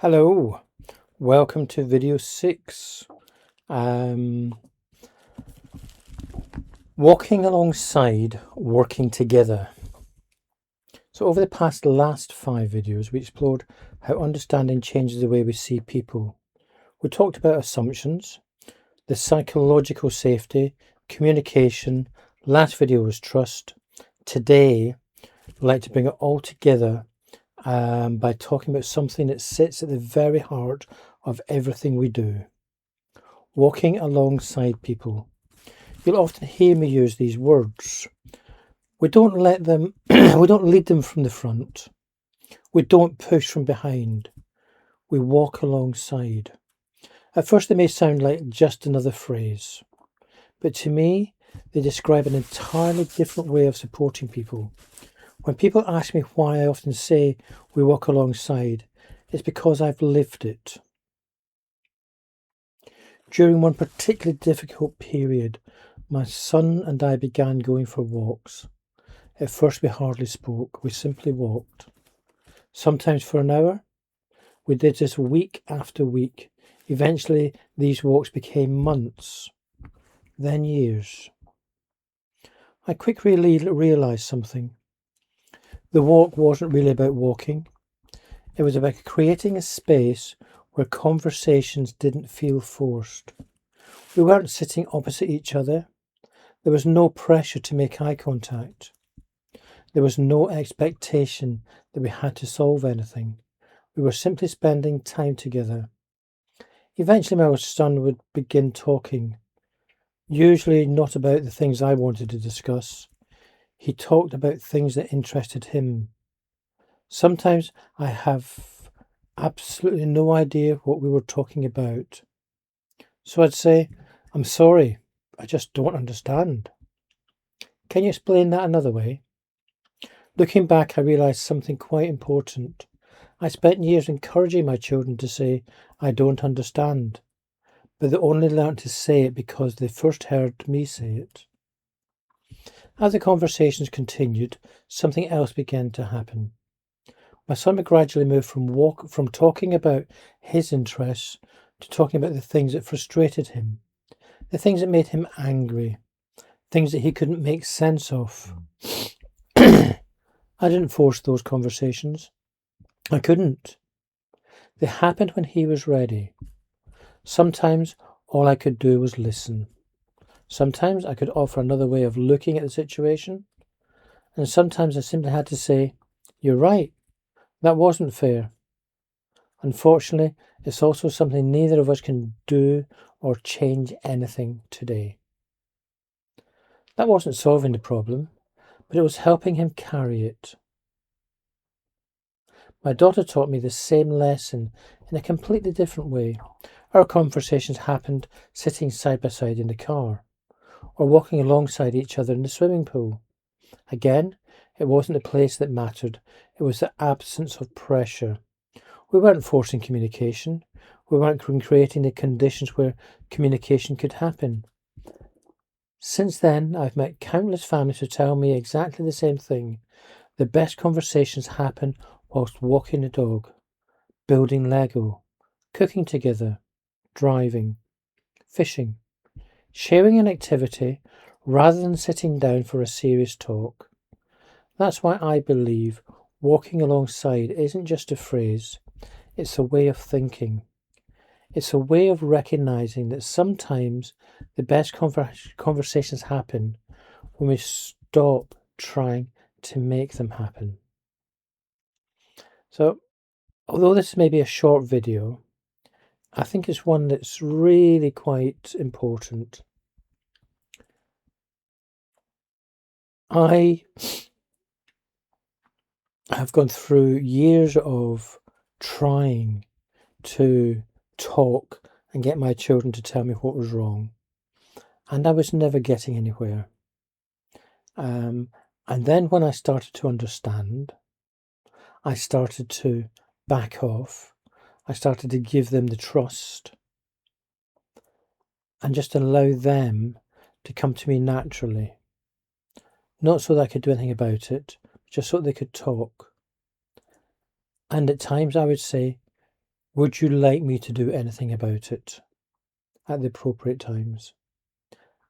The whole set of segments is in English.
Hello, welcome to video 6. Walking alongside, working together. So over the last 5 videos, we explored how understanding changes the way we see people. We talked about assumptions, the psychological safety, communication. Last video was trust. Today, I'd like to bring it all together by talking about something that sits at the very heart of everything we do. Walking alongside people. You'll often hear me use these words. We don't lead them from the front. We don't push from behind. We walk alongside. At first they may sound like just another phrase, but to me they describe an entirely different way of supporting people. When people ask me why I often say we walk alongside, it's because I've lived it. During one particularly difficult period, my son and I began going for walks. At first we hardly spoke, we simply walked. Sometimes for an hour. We did this week after week. Eventually these walks became months, then years. I quickly realised something. The walk wasn't really about walking. It was about creating a space where conversations didn't feel forced. We weren't sitting opposite each other. There was no pressure to make eye contact. There was no expectation that we had to solve anything. We were simply spending time together. Eventually my son would begin talking, usually not about the things I wanted to discuss. He talked about things that interested him. Sometimes I have absolutely no idea what we were talking about. So I'd say, "I'm sorry, I just don't understand. Can you explain that another way?" Looking back, I realised something quite important. I spent years encouraging my children to say, "I don't understand," but they only learnt to say it because they first heard me say it. As the conversations continued, something else began to happen. My son would gradually move from talking about his interests to talking about the things that frustrated him, the things that made him angry, things that he couldn't make sense of. I didn't force those conversations. I couldn't. They happened when he was ready. Sometimes all I could do was listen. Sometimes I could offer another way of looking at the situation. And sometimes I simply had to say, "You're right, that wasn't fair." Unfortunately, it's also something neither of us can do or change anything today. That wasn't solving the problem, but it was helping him carry it. My daughter taught me the same lesson in a completely different way. Our conversations happened sitting side by side in the car, or walking alongside each other in the swimming pool. Again, it wasn't the place that mattered, it was the absence of pressure. We weren't forcing communication. We weren't creating the conditions where communication could happen. Since then, I've met countless families who tell me exactly the same thing. The best conversations happen whilst walking the dog, building Lego, cooking together, driving, fishing, sharing an activity rather than sitting down for a serious talk. That's why I believe walking alongside isn't just a phrase. It's a way of thinking. It's a way of recognizing that sometimes the best conversations happen when we stop trying to make them happen. So, although this may be a short video, I think it's one that's really quite important. I have gone through years of trying to talk and get my children to tell me what was wrong, and I was never getting anywhere. And then when I started to understand, I started to back off. I started to give them the trust and just allow them to come to me naturally. Not so that I could do anything about it, just so that they could talk. And at times I would say, Would you like me to do anything about it at the appropriate times?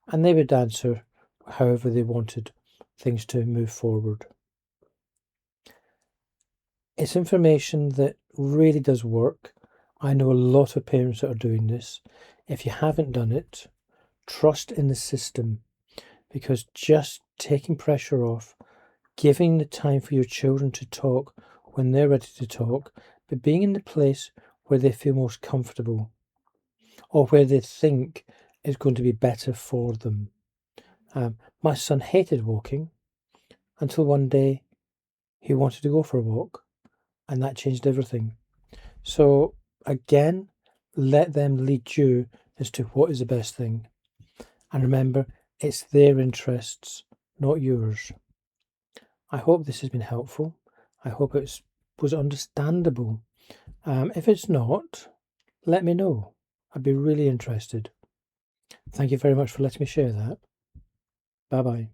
And they would answer however they wanted things to move forward. It's information that really does work. I know a lot of parents that are doing this. If you haven't done it, trust in the system, because just taking pressure off, giving the time for your children to talk when they're ready to talk, but being in the place where they feel most comfortable or where they think is going to be better for them. My son hated walking until one day he wanted to go for a walk, and that changed everything. So again, let them lead you as to what is the best thing. And remember, it's their interests, not yours. I hope this has been helpful. I hope it was understandable. If it's not, let me know. I'd be really interested. Thank you very much for letting me share that. Bye bye.